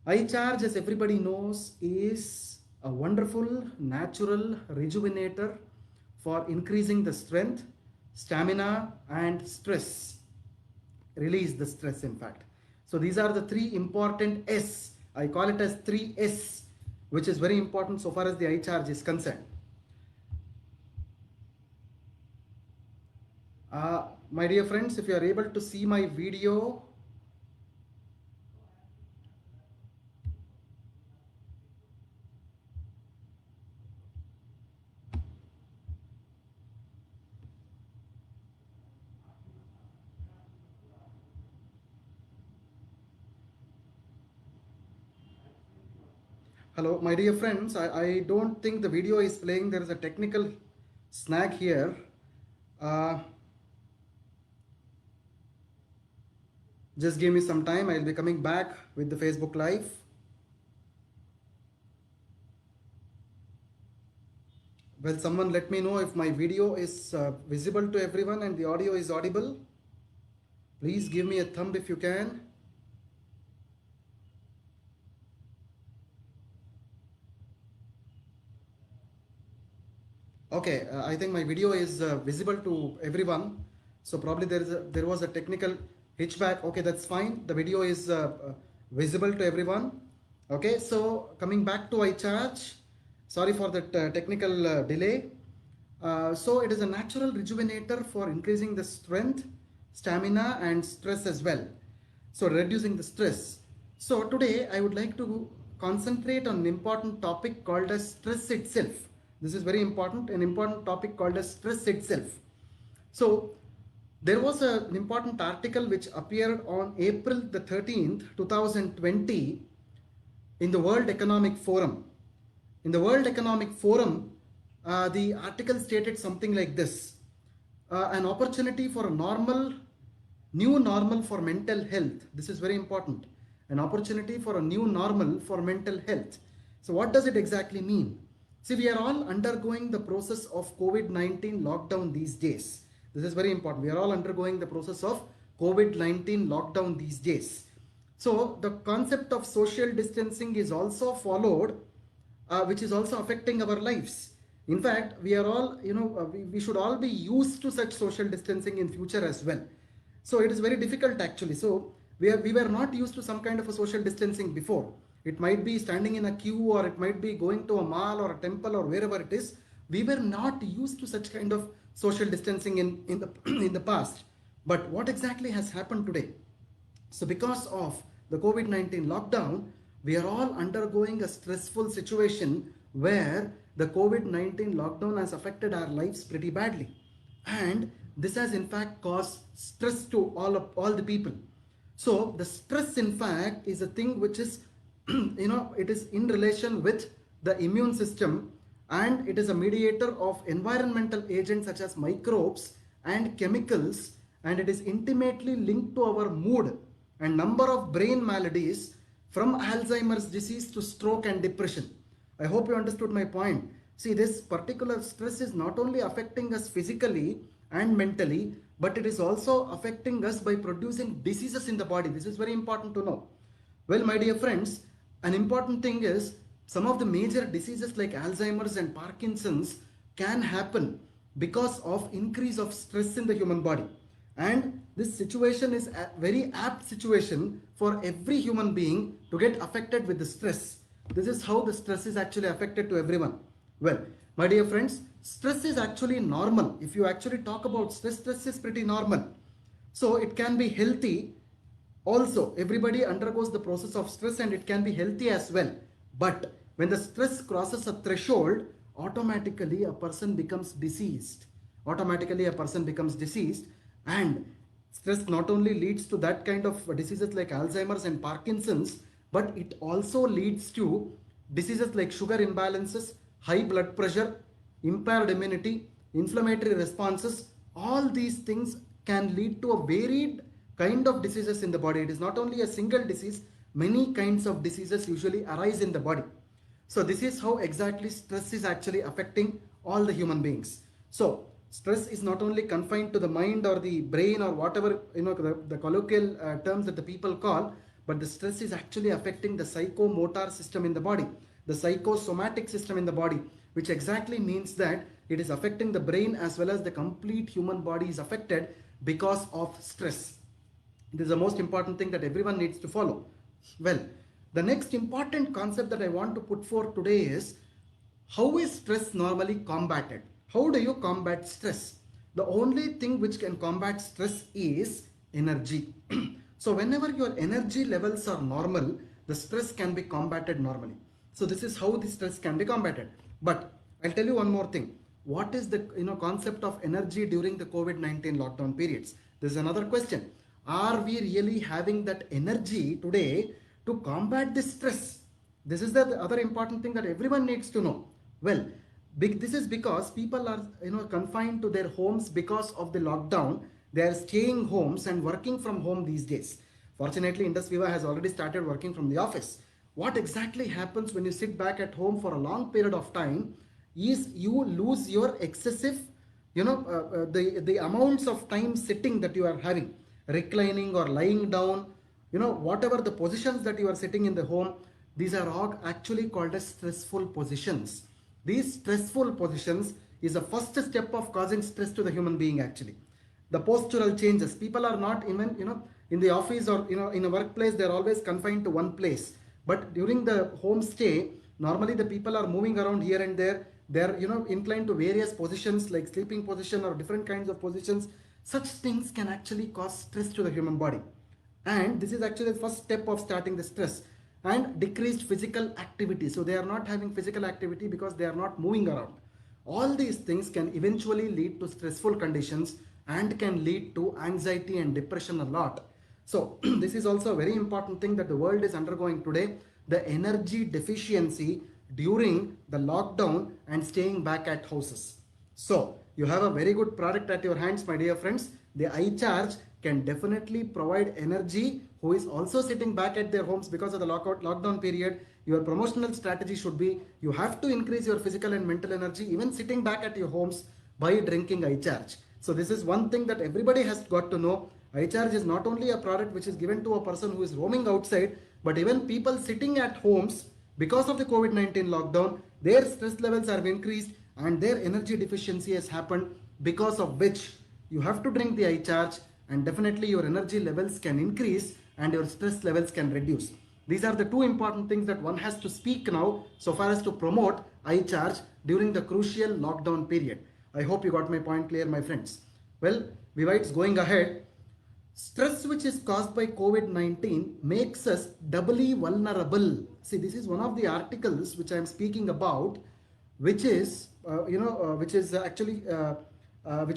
iCharge, as everybody knows, is a wonderful natural rejuvenator for increasing the strength, stamina, and stress. Release the stress, in fact. So these are the three important S. I call it as 3S, which is very important so far as the iCharge is concerned. My dear friends, if you are able to see my video, hello, my dear friends, I don't think the video is playing. There is a technical snag here. Uh, just give me some time. I'll be coming back with the Facebook Live. Well, someone let me know if my video is visible to everyone and the audio is audible. Please give me a thumb if you can. Okay, I think my video is visible to everyone. So probably there was a technical hitchback. Okay, that's fine. The video is visible to everyone. Okay, so coming back to iCharge. Sorry for that technical delay. So it is a natural rejuvenator for increasing the strength, stamina, and stress as well. So reducing the stress. So today I would like to concentrate on an important topic called as stress itself. This is very important, an important topic called as stress itself. So there was an important article which appeared on April the 13th, 2020 in the World Economic Forum. In the World Economic Forum, the article stated something like this: an opportunity for a new normal for mental health. This is very important. An opportunity for a new normal for mental health. So, what does it exactly mean? See, we are all undergoing the process of COVID-19 lockdown these days. This is very important. We are all undergoing the process of COVID-19 lockdown these days. So, the concept of social distancing is also followed, which is also affecting our lives. In fact, we are all, we should all be used to such social distancing in future as well. So it is very difficult actually. So we were not used to some kind of a social distancing before. It might be standing in a queue, or it might be going to a mall or a temple or wherever it is. We were not used to such kind of social distancing in the in the past. But what exactly has happened today? So because of the COVID-19 lockdown, we are all undergoing a stressful situation where the COVID-19 lockdown has affected our lives pretty badly. And this has in fact caused stress to all the people. So the stress in fact is a thing which is it is in relation with the immune system, and it is a mediator of environmental agents such as microbes and chemicals, and it is intimately linked to our mood and number of brain maladies from Alzheimer's disease to stroke and depression. I hope you understood my point. See, this particular stress is not only affecting us physically and mentally, but it is also affecting us by producing diseases in the body. This is very important to know. Well, my dear friends, an important thing is some of the major diseases like Alzheimer's and Parkinson's can happen because of increase of stress in the human body. And this situation is a very apt situation for every human being to get affected with the stress. This is how the stress is actually affected to everyone. Well, my dear friends, stress is actually normal. If you actually talk about stress, stress is pretty normal. So it can be healthy. Also, everybody undergoes the process of stress and it can be healthy as well. But when the stress crosses a threshold, automatically a person becomes diseased. Automatically a person becomes diseased, and stress not only leads to that kind of diseases like Alzheimer's and Parkinson's, but it also leads to diseases like sugar imbalances, high blood pressure, impaired immunity, inflammatory responses. All these things can lead to a varied kind of diseases in the body. It is not only a single disease, many kinds of diseases usually arise in the body. So this is how exactly stress is actually affecting all the human beings. So stress is not only confined to the mind or the brain or whatever the colloquial terms that the people call, but the stress is actually affecting the psychomotor system in the body, the psychosomatic system in the body, which exactly means that it is affecting the brain as well as the complete human body is affected because of stress. This is the most important thing that everyone needs to follow. Well, the next important concept that I want to put forth today is, how is stress normally combated? How do you combat stress? The only thing which can combat stress is energy. So whenever your energy levels are normal, the stress can be combated normally. So this is how the stress can be combated. But I'll tell you one more thing. What is the concept of energy during the COVID-19 lockdown periods? This is another question. Are we really having that energy today to combat this stress? This is the other important thing that everyone needs to know. Well, this is because people are confined to their homes because of the lockdown. They are staying homes and working from home these days. Fortunately, Indus Viva has already started working from the office. What exactly happens when you sit back at home for a long period of time is you lose your excessive, the amounts of time sitting that you are having, reclining or lying down, whatever the positions that you are sitting in the home, these are all actually called as stressful positions. These stressful positions is the first step of causing stress to the human being actually. The postural changes. People are not even, in the office or, in a workplace, they're always confined to one place. But during the home stay, normally the people are moving around here and there. They're, inclined to various positions like sleeping position or different kinds of positions. Such things can actually cause stress to the human body. And this is actually the first step of starting the stress. And decreased physical activity. So they are not having physical activity because they are not moving around. All these things can eventually lead to stressful conditions and can lead to anxiety and depression a lot. So this is also a very important thing that the world is undergoing today, the energy deficiency during the lockdown and staying back at houses. So you have a very good product at your hands, my dear friends. The iCharge can definitely provide energy who is also sitting back at their homes because of the lockdown period. Your promotional strategy should be, you have to increase your physical and mental energy even sitting back at your homes by drinking iCharge. So this is one thing that everybody has got to know. iCharge is not only a product which is given to a person who is roaming outside, but even people sitting at homes because of the COVID-19 lockdown, their stress levels are increased and their energy deficiency has happened, because of which you have to drink the iCharge and definitely your energy levels can increase and your stress levels can reduce. These are the two important things that one has to speak now so far as to promote iCharge during the crucial lockdown period. I hope you got my point clear, my friends. Well, Vivites, going ahead, stress which is caused by COVID-19 makes us doubly vulnerable. See, this is one of the articles which I am speaking about, which is, which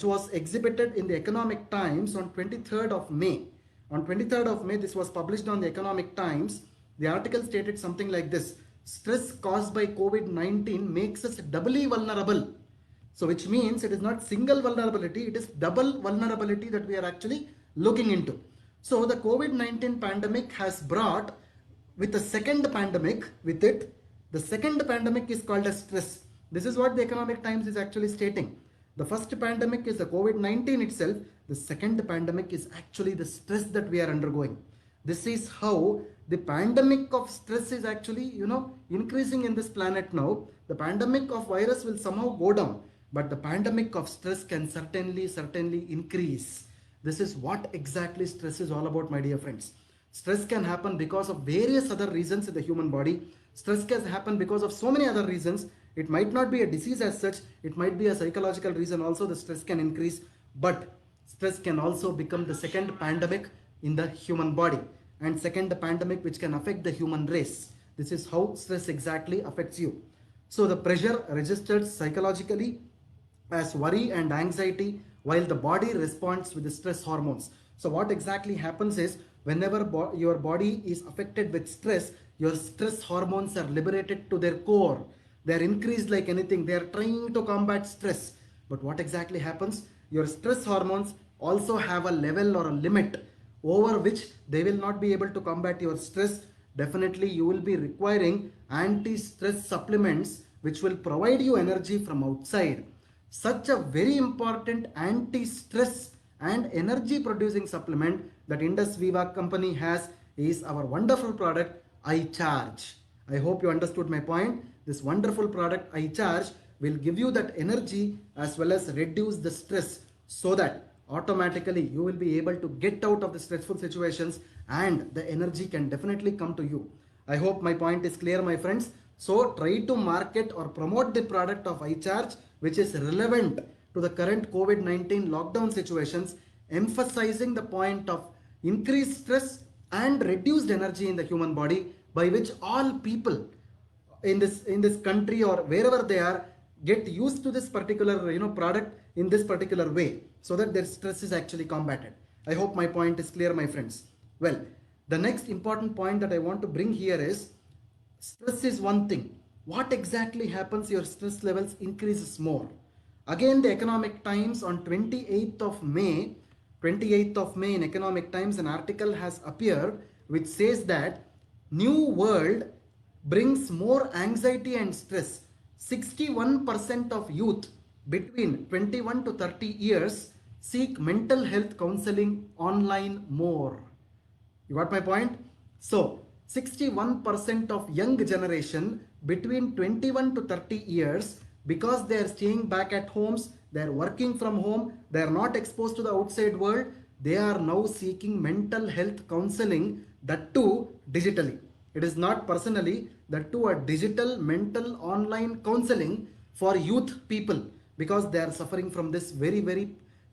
was exhibited in the Economic Times on 23rd of May. On 23rd of May, this was published on the Economic Times. The article stated something like this: stress caused by COVID-19 makes us doubly vulnerable. So which means it is not single vulnerability, it is double vulnerability that we are actually looking into. So the COVID-19 pandemic has brought with a second pandemic with it. The second pandemic is called as stress. This is what the Economic Times is actually stating. The first pandemic is the COVID-19 itself. The second pandemic is actually the stress that we are undergoing. This is how the pandemic of stress is actually, increasing in this planet now. The pandemic of virus will somehow go down, but the pandemic of stress can certainly increase. This is what exactly stress is all about, my dear friends. Stress can happen because of various other reasons in the human body. Stress can happen because of so many other reasons. It might not be a disease as such. It might be a psychological reason also. The stress can increase, but stress can also become the second pandemic in the human body, and second pandemic which can affect the human race. This is how stress exactly affects you. So the pressure registered psychologically as worry and anxiety, while the body responds with the stress hormones. So what exactly happens is, whenever your body is affected with stress, your stress hormones are liberated to their core. They are increased like anything. They are trying to combat stress. But what exactly happens? Your stress hormones also have a level or a limit over which they will not be able to combat your stress. Definitely you will be requiring anti-stress supplements which will provide you energy from outside. Such a very important anti-stress and energy producing supplement that Indus Viva company has is our wonderful product iCharge. I hope you understood my point. This wonderful product iCharge will give you that energy as well as reduce the stress, so that automatically you will be able to get out of the stressful situations and the energy can definitely come to you. I hope my point is clear, my friends. So try to market or promote the product of iCharge which is relevant to the current COVID-19 lockdown situations, emphasizing the point of increased stress and reduced energy in the human body, by which all people in this country or wherever they are get used to this particular product in this particular way, so that their stress is actually combated. I hope my point is clear, my friends. Well, the next important point that I want to bring here is, stress is one thing. What exactly happens your stress levels increases more? Again, the Economic Times on 28th of May in Economic Times, an article has appeared which says that new world brings more anxiety and stress. 61% of youth between 21 to 30 years seek mental health counseling online more. You got my point? So 61% of young generation between 21 to 30 years, because they are staying back at homes, they are working from home, they are not exposed to the outside world, they are now seeking mental health counseling, that too digitally. It is not personally, that too a digital mental online counseling for youth people, because they are suffering from this very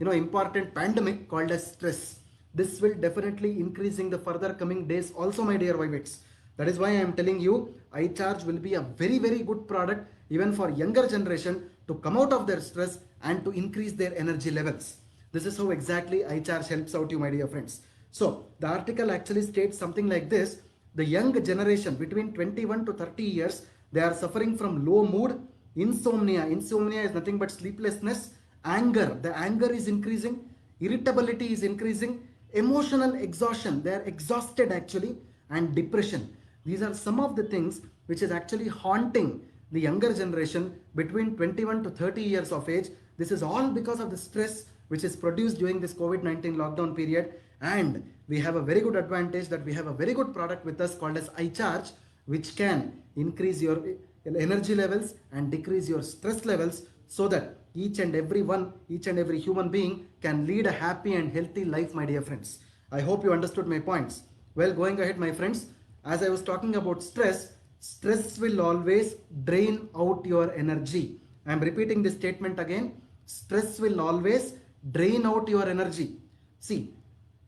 important pandemic called as stress. This will definitely increasing the further coming days also, my dear Vivates. That is why I am telling you, iCharge will be a very good product even for younger generation to come out of their stress and to increase their energy levels. This is how exactly iCharge helps out you, my dear friends. So the article actually states something like this: the young generation between 21 to 30 years, they are suffering from low mood, insomnia. Insomnia is nothing but sleeplessness, anger. The anger is increasing, irritability is increasing, emotional exhaustion. They are exhausted actually, and depression. These are some of the things which is actually haunting the younger generation between 21 to 30 years of age. This is all because of the stress which is produced during this COVID-19 lockdown period. And we have a very good advantage that we have a very good product with us called as iCharge, which can increase your energy levels and decrease your stress levels, so that each and every human being can lead a happy and healthy life, my dear friends. I hope you understood my points. Well, going ahead, my friends, as I was talking about stress, stress will always drain out your energy. I am repeating this statement again. Stress will always drain out your energy. See,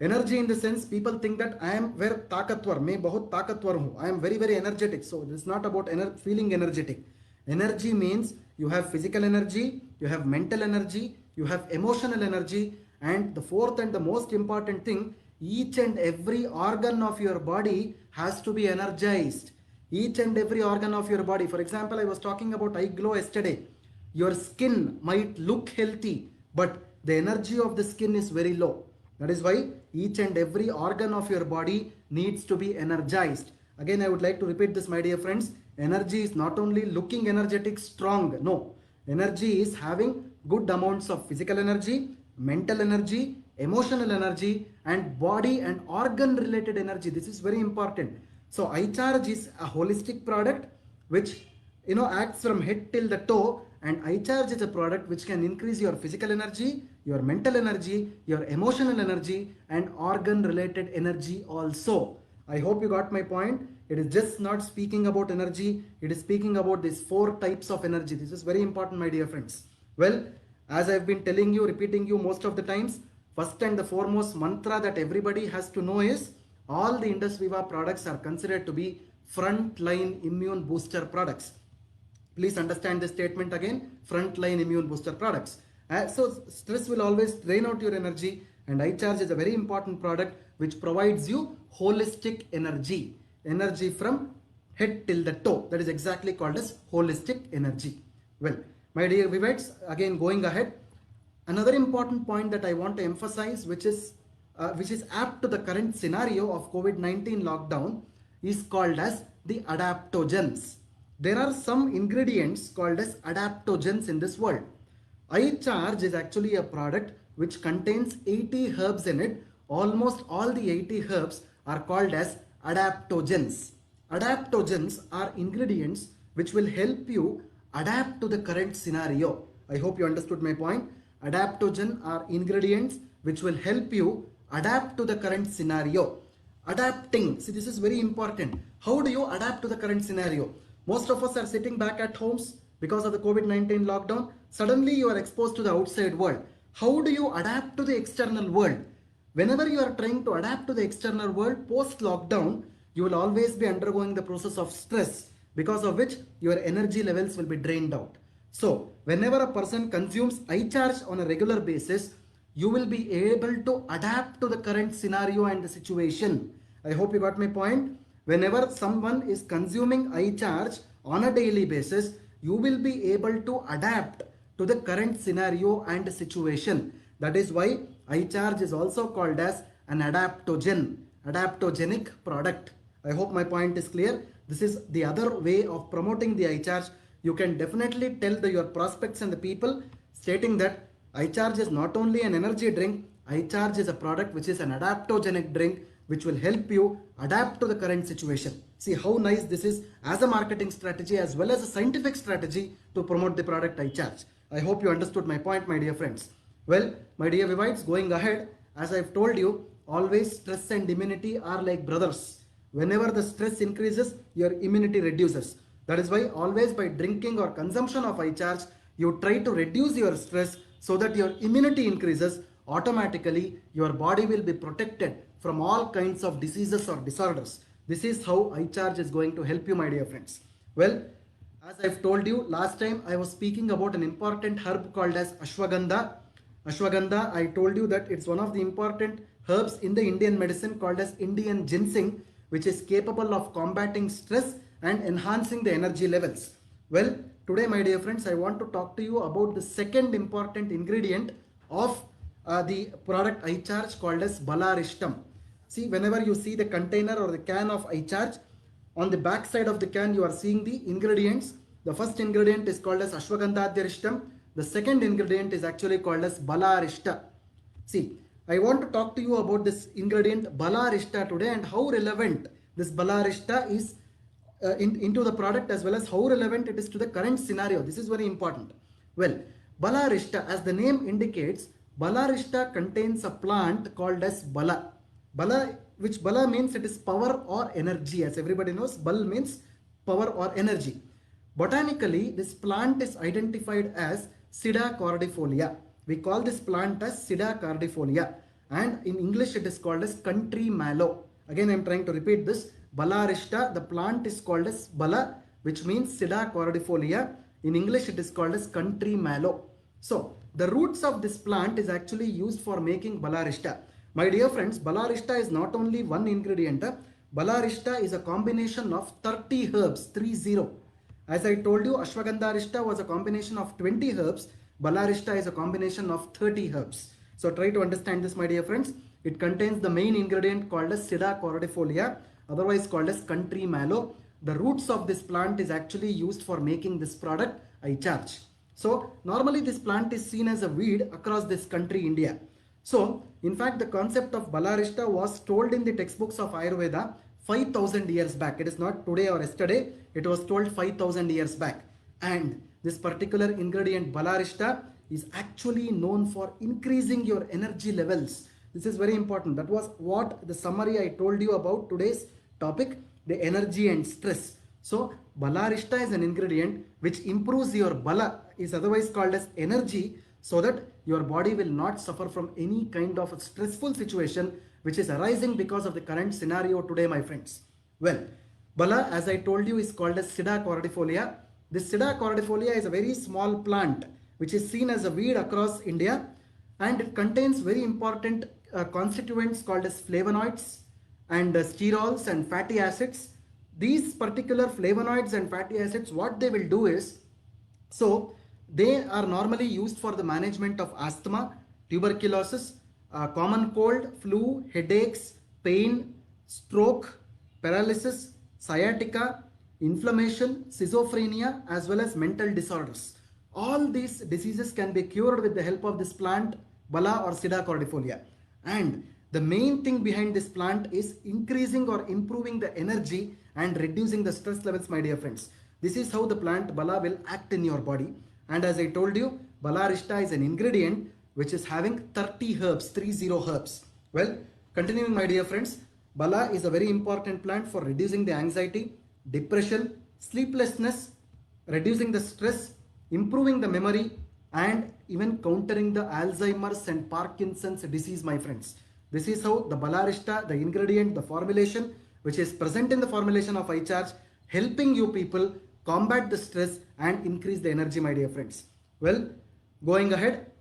energy in the sense, people think that I am very ताकतवर, मैं बहुत ताकतवर हूँ, I am very energetic. So this is not about feeling energetic. Energy means you have physical energy, you have mental energy, you have emotional energy, and the fourth and the most important thing, each and every organ of your body has to be energized. Each and every organ of your body. For example, I was talking about eye glow yesterday. Your skin might look healthy, but the energy of the skin is very low. That is why each and every organ of your body needs to be energized. Again, I would like to repeat this, my dear friends. Energy is not only looking energetic, strong. No. Energy is having good amounts of physical energy, mental energy, emotional energy, and body and organ related energy. This is very important. So iCharge is a holistic product which acts from head till the toe, and iCharge is a product which can increase your physical energy, your mental energy, your emotional energy, and organ related energy also. I hope you got my point. It is just not speaking about energy, it is speaking about these 4 types of energy. This is very important, my dear friends. Well, as I've been telling you, repeating you most of the times, first and the foremost mantra that everybody has to know is, all the Indus Viva products are considered to be frontline immune booster products. Please understand this statement again, frontline immune booster products. So stress will always drain out your energy, and iCharge is a very important product which provides you holistic energy. Energy from head till the toe. That is exactly called as holistic energy. Well, my dear Vivates, again going ahead, another important point that I want to emphasize, which is apt to the current scenario of COVID-19 lockdown, is called as the adaptogens. There are some ingredients called as adaptogens in this world. iCharge is actually a product which contains 80 herbs in it. Almost all the 80 herbs are called as adaptogens. Adaptogens are ingredients which will help you adapt to the current scenario. I hope you understood my point. Adaptogen are ingredients which will help you adapt to the current scenario. Adapting, see, this is very important. How do you adapt to the current scenario? Most of us are sitting back at homes because of the COVID-19 lockdown. Suddenly you are exposed to the outside world. How do you adapt to the external world? Whenever you are trying to adapt to the external world post lockdown, you will always be undergoing the process of stress, because of which your energy levels will be drained out. So whenever a person consumes iCharge on a regular basis, you will be able to adapt to the current scenario and the situation. I hope you got my point. Whenever someone is consuming iCharge on a daily basis, you will be able to adapt to the current scenario and situation. That is why iCharge is also called as an adaptogenic product. I hope my point is clear. This is the other way of promoting the iCharge. You can definitely tell your prospects and the people, stating that iCharge is not only an energy drink, iCharge is a product which is an adaptogenic drink which will help you adapt to the current situation. See how nice this is as a marketing strategy as well as a scientific strategy to promote the product iCharge. I hope you understood my point, my dear friends. Well, my dear Vivites, going ahead, as I've told you, always stress and immunity are like brothers. Whenever the stress increases, your immunity reduces. That is why always by drinking or consumption of iCharge, you try to reduce your stress so that your immunity increases. Automatically, your body will be protected from all kinds of diseases or disorders. This is how iCharge is going to help you, my dear friends. Well, as I've told you last time, I was speaking about an important herb called as ashwagandha. Ashwagandha, I told you that it's one of the important herbs in the Indian medicine called as Indian ginseng, which is capable of combating stress and enhancing the energy levels. Well, today, my dear friends, I want to talk to you about the second important ingredient of the product iCharge called as Balarishtam. See, whenever you see the container or the can of iCharge, on the back side of the can you are seeing the ingredients. The first ingredient is called as Ashwagandha. The second ingredient is actually called as Balarishta. See, I want to talk to you about this ingredient Balarishta today and how relevant this Balarishta is into the product, as well as how relevant it is to the current scenario. This is very important. Well, Balarishta, as the name indicates, Balarishta contains a plant called as Bala. Bala, which Bala means it is power or energy. As everybody knows, Bal means power or energy. Botanically, this plant is identified as Sida cordifolia. We call this plant as Sida cordifolia, and in English it is called as country mallow. Again, I am trying to repeat this. Balarishta, the plant is called as Bala, which means Sida cordifolia. In English it is called as country mallow. So the roots of this plant is actually used for making Balarishta. My dear friends, Balarishta is not only one ingredient. Balarishta is a combination of 30 herbs, 30. As I told you, Ashwagandharishta was a combination of 20 herbs. Balarishta is a combination of 30 herbs. So try to understand this, my dear friends. It contains the main ingredient called as Sida cordifolia, otherwise called as country mallow. The roots of this plant is actually used for making this product iCharge. So normally this plant is seen as a weed across this country, India. So in fact, the concept of Balarishta was told in the textbooks of Ayurveda 5,000 years back. It is not today or yesterday. It was told 5,000 years back. And this particular ingredient Balarishta is actually known for increasing your energy levels. This is very important. That was what the summary I told you about today's topic, the energy and stress. So Balarishta is an ingredient which improves your Bala, is otherwise called as energy, so that your body will not suffer from any kind of a stressful situation which is arising because of the current scenario today, my friends. Well, Bala, as I told you, is called as Sida cordifolia. This Sida cordifolia is a very small plant which is seen as a weed across India, and it contains very important constituents called as flavonoids and sterols and fatty acids. These particular flavonoids and fatty acids, what they will do is, so they are normally used for the management of asthma, tuberculosis, common cold, flu, headaches, pain, stroke, paralysis, sciatica, inflammation, schizophrenia, as well as mental disorders. All these diseases can be cured with the help of this plant, Bala or Sida cordifolia. And The main thing behind this plant is increasing or improving the energy and reducing the stress levels, my dear friends. This is how the plant Bala will act in your body. And as I told you, Balarishta is an ingredient which is having 30 herbs, 30 herbs. Well, continuing, my dear friends, Bala is a very important plant for reducing the anxiety, depression, sleeplessness, reducing the stress, improving the memory, and even countering the Alzheimer's and Parkinson's disease, my friends. This is how the Balarishta, the ingredient, the formulation which is present in the formulation of iCharge, helping you people combat the stress and increase the energy, my dear friends. Well, going ahead,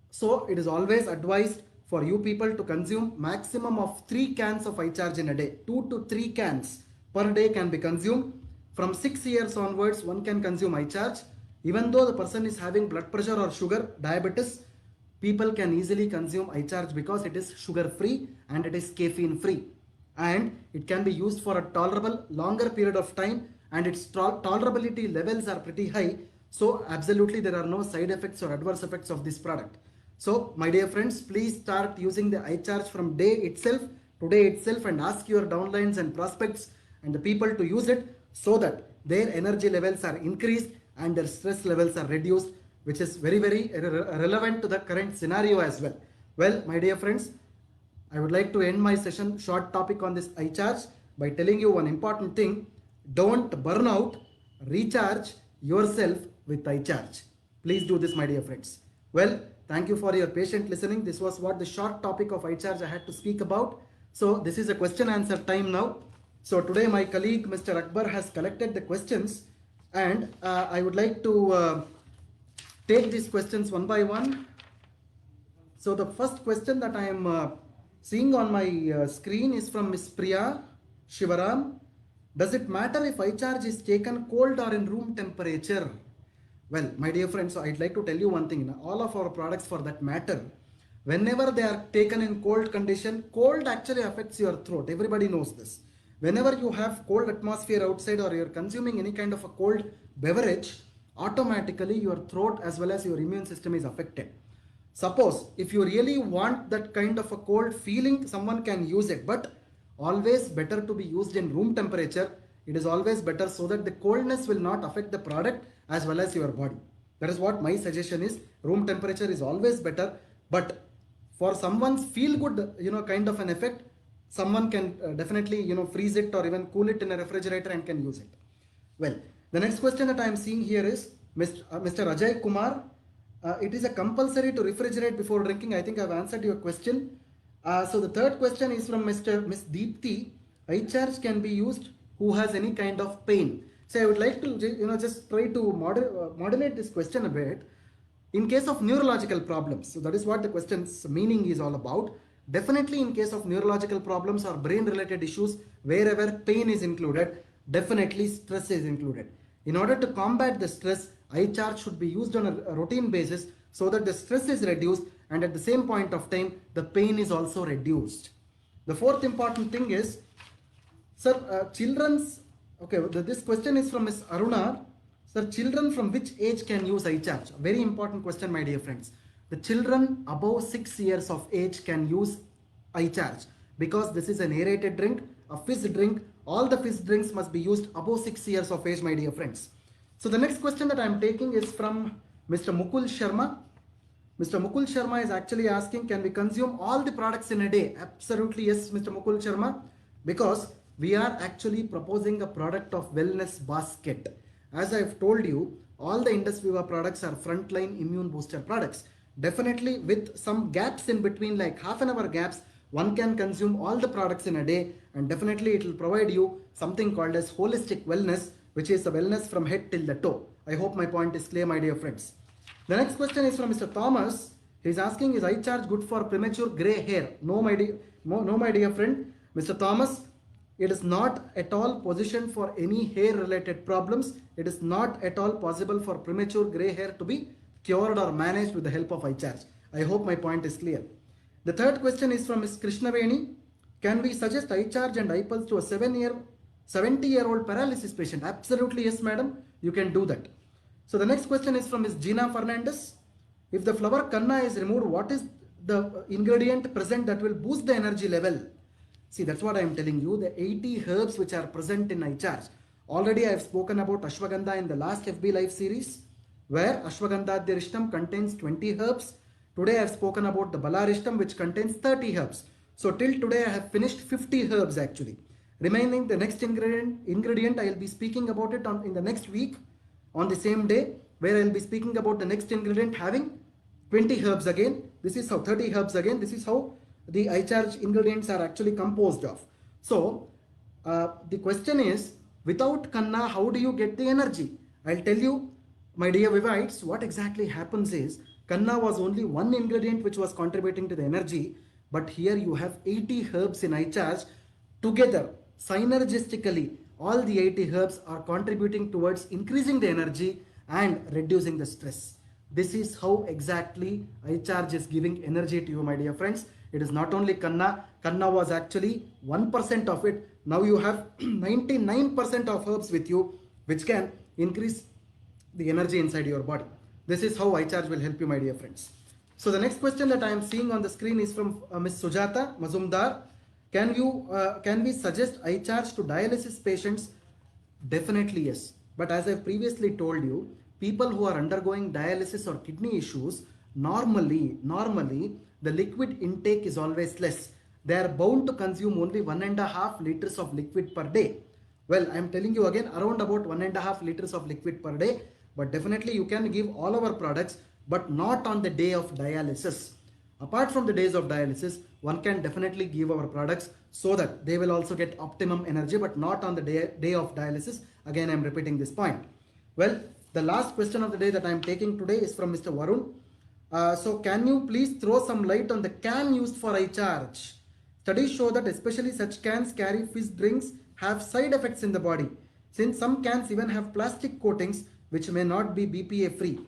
so it is always advised for you people to consume maximum of 3 cans of iCharge in a day. 2 to 3 cans per day can be consumed. From 6 years onwards, one can consume iCharge. Even though the person is having blood pressure or sugar, diabetes, people can easily consume iCharge because it is sugar free and it is caffeine free. And it can be used for a tolerable longer period of time, and its tolerability levels are pretty high. So absolutely there are no side effects or adverse effects of this product. So my dear friends, please start using the iCharge from today itself, and ask your downlines and prospects and the people to use it so that their energy levels are increased and their stress levels are reduced, which is very, very relevant to the current scenario as well. Well, my dear friends, I would like to end my session short topic on this iCharge by telling you one important thing. Don't burn out, recharge yourself with iCharge. Please do this, my dear friends. Well, thank you for your patient listening. This was what the short topic of iCharge I had to speak about. So this is a question answer time now. So today my colleague Mr. Akbar has collected the questions, and I would like to take these questions one by one. So the first question that I am seeing on my screen is from Miss Priya Shivaram. Does it matter if iCharge is taken cold or in room temperature? Well, my dear friends, so I'd like to tell you one thing. All of our products for that matter, whenever they are taken in cold condition, cold actually affects your throat. Everybody knows this. Whenever you have cold atmosphere outside or you're consuming any kind of a cold beverage, automatically your throat as well as your immune system is affected. Suppose if you really want that kind of a cold feeling, someone can use it, but always better to be used in room temperature. It is always better so that the coldness will not affect the product as well as your body. That is what my suggestion is. Room temperature is always better, but for someone's feel good, kind of an effect, someone can definitely, freeze it or even cool it in a refrigerator and can use it. Well, the next question that I am seeing here is Mr. Ajay Kumar. It is a compulsory to refrigerate before drinking. I think I've answered your question. So the third question is from Miss Deepthi. iCharge can be used who has any kind of pain. So I would like to just try to modulate this question a bit. In case of neurological problems, so that is what the question's meaning is all about. Definitely in case of neurological problems or brain related issues, wherever pain is included, definitely stress is included. In order to combat the stress, iCharge should be used on a routine basis so that the stress is reduced, and at the same point of time the pain is also reduced. The fourth important thing is, sir, this question is from Ms. Aruna. Sir, children from which age can use iCharge? Very important question, my dear friends. The children above 6 years of age can use iCharge because this is an aerated drink, a fizz drink. All the fizz drinks must be used above 6 years of age, my dear friends. So the next question that I am taking is from Mr. Mukul Sharma. Mr. Mukul Sharma is actually asking, can we consume all the products in a day? Absolutely yes, Mr. Mukul Sharma, because we are actually proposing a product of wellness basket. As I've told you, all the Indus Viva products are frontline immune booster products. Definitely with some gaps in between, like half an hour gaps, one can consume all the products in a day, and definitely it will provide you something called as holistic wellness, which is a wellness from head till the toe. I hope my point is clear, my dear friends. The next question is from Mr. Thomas. He is asking, is iCharge good for premature grey hair? No, my dear friend. Mr. Thomas, it is not at all positioned for any hair related problems. It is not at all possible for premature grey hair to be cured or managed with the help of iCharge. I hope my point is clear. The third question is from Ms. Krishnaveni. Can we suggest iCharge and iPulse to a 70-year-old paralysis patient? Absolutely yes, madam. You can do that. So the next question is from Ms. Gina Fernandez. If the flower kanna is removed, what is the ingredient present that will boost the energy level. See, that's what I am telling you. The 80 herbs which are present in iCharge. Already I have spoken about Ashwagandha in the last FB Live series, where Ashwagandha Dirishtam contains 20 herbs. Today I have spoken about the Balarishtam, which contains 30 herbs. So till today I have finished 50 herbs actually. Remaining the next ingredient I will be speaking about it in the next week on the same day, where I will be speaking about the next ingredient having 20 herbs again. This is how 30 herbs again. This is how the iCharge ingredients are actually composed of. So the question is, without Kanna, how do you get the energy? I'll tell you, my dear Vivites, what exactly happens is Kanna was only one ingredient which was contributing to the energy, but here you have 80 herbs in iCharge together, synergistically. All the 80 herbs are contributing towards increasing the energy and reducing the stress. This is how exactly iCharge is giving energy to you, my dear friends. It is not only Kanna. Kanna was actually 1% of it. Now you have 99% of herbs with you, which can increase the energy inside your body. This is how iCharge will help you, my dear friends. So the next question that I am seeing on the screen is from Ms. Sujata Mazumdar. Can we suggest iCharge to dialysis patients? Definitely yes. But as I previously told you, people who are undergoing dialysis or kidney issues, normally the liquid intake is always less. They are bound to consume only 1.5 liters of liquid per day. Well, I am telling you again, around about 1.5 liters of liquid per day. But definitely you can give all our products, but not on the day of dialysis. Apart from the days of dialysis, one can definitely give our products so that they will also get optimum energy, but not on the day of dialysis. Again, I am repeating this point. Well, the last question of the day that I am taking today is from Mr. Varun. So can you please throw some light on the can used for iCharge? Studies show that especially such cans carry fizz drinks have side effects in the body, since some cans even have plastic coatings which may not be BPA free.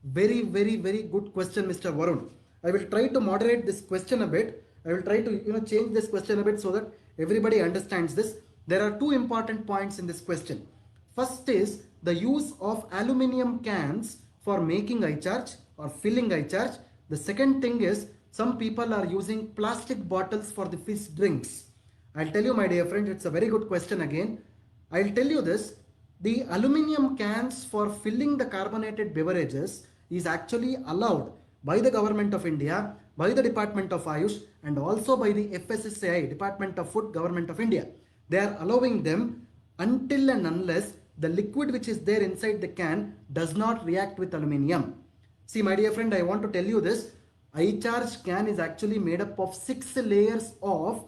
Very good question, Mr. Varun. I will try to moderate this question a bit. I will try to change this question a bit so that everybody understands this. There are two important points in this question. First is the use of aluminium cans for making iCharge or filling iCharge. The second thing is some people are using plastic bottles for the fizz drinks. I'll tell you, my dear friend, it's a very good question again. I'll tell you this. The aluminium cans for filling the carbonated beverages is actually allowed by the Government of India, by the Department of Ayush, and also by the FSSAI, Department of Food, Government of India. They are allowing them until and unless the liquid which is there inside the can does not react with aluminium. See, my dear friend, I want to tell you this. iCharge can is actually made up of 6 layers of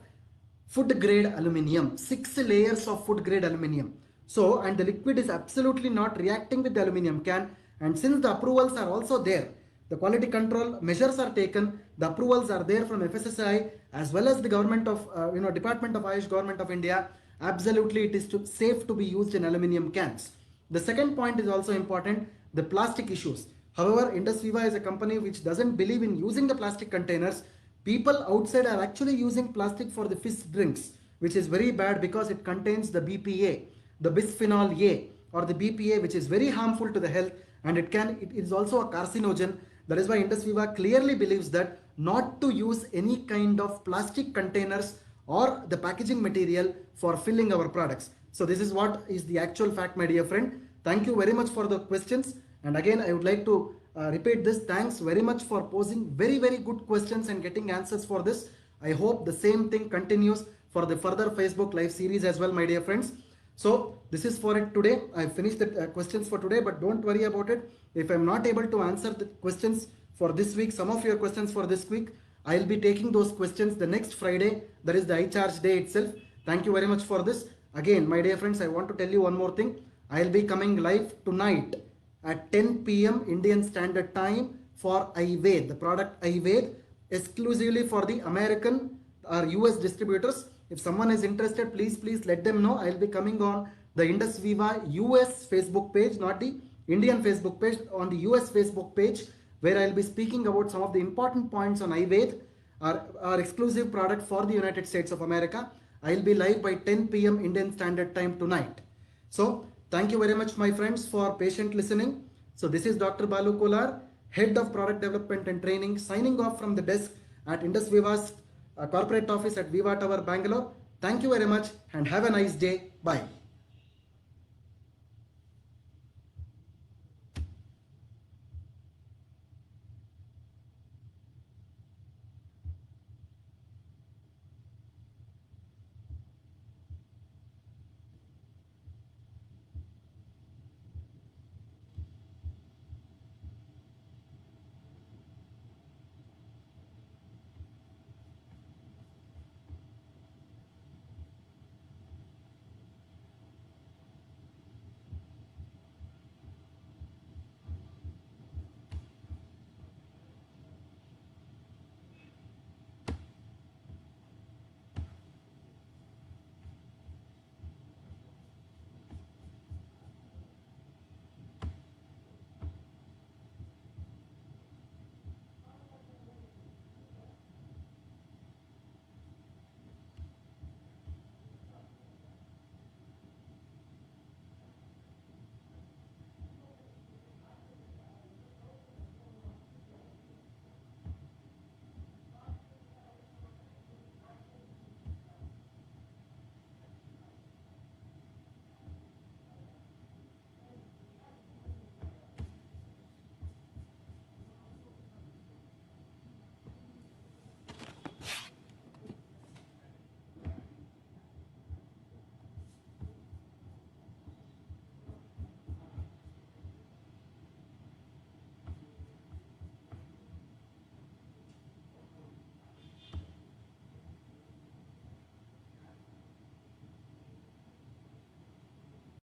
food grade aluminium. 6 layers of food grade aluminium. So, and the liquid is absolutely not reacting with the aluminium can. And since the approvals are also there, the quality control measures are taken, the approvals are there from FSSAI as well as the government of, Department of Ayush, Government of India. Absolutely, it is safe to be used in aluminium cans. The second point is also important, the plastic issues. However, Indus Viva is a company which doesn't believe in using the plastic containers. People outside are actually using plastic for the fizz drinks, which is very bad because it contains the BPA, the bisphenol A, or the BPA, which is very harmful to the health, and it is also a carcinogen. That is why Indus Viva clearly believes that not to use any kind of plastic containers or the packaging material for filling our products. So this is what is the actual fact, my dear friend. Thank you very much for the questions. And again, I would like to repeat this. Thanks very much for posing very good questions and getting answers for this. I hope the same thing continues for the further Facebook live series as well, my dear friends. So this is for it today. I finished the questions for today, but don't worry about it. If I'm not able to answer the questions for this week, some of your questions for this week, I'll be taking those questions the next Friday. That is the iCharge day itself. Thank you very much for this. Again, my dear friends, I want to tell you one more thing. I'll be coming live tonight at 10 p.m. Indian Standard Time for iVed, the product iVed, exclusively for the American or US distributors. If someone is interested, please let them know. I'll be coming on the Indus Viva US Facebook page, not the Indian Facebook page, on the US Facebook page, where I'll be speaking about some of the important points on iVed, our exclusive product for the United States of America. I'll be live by 10 p.m. Indian Standard Time tonight. So thank you very much, my friends, for patient listening. So this is Dr. Balu Kolar, Head of Product Development and Training, signing off from the desk at Indus Viva's corporate office at Viva Tower, Bangalore. Thank you very much and have a nice day. Bye.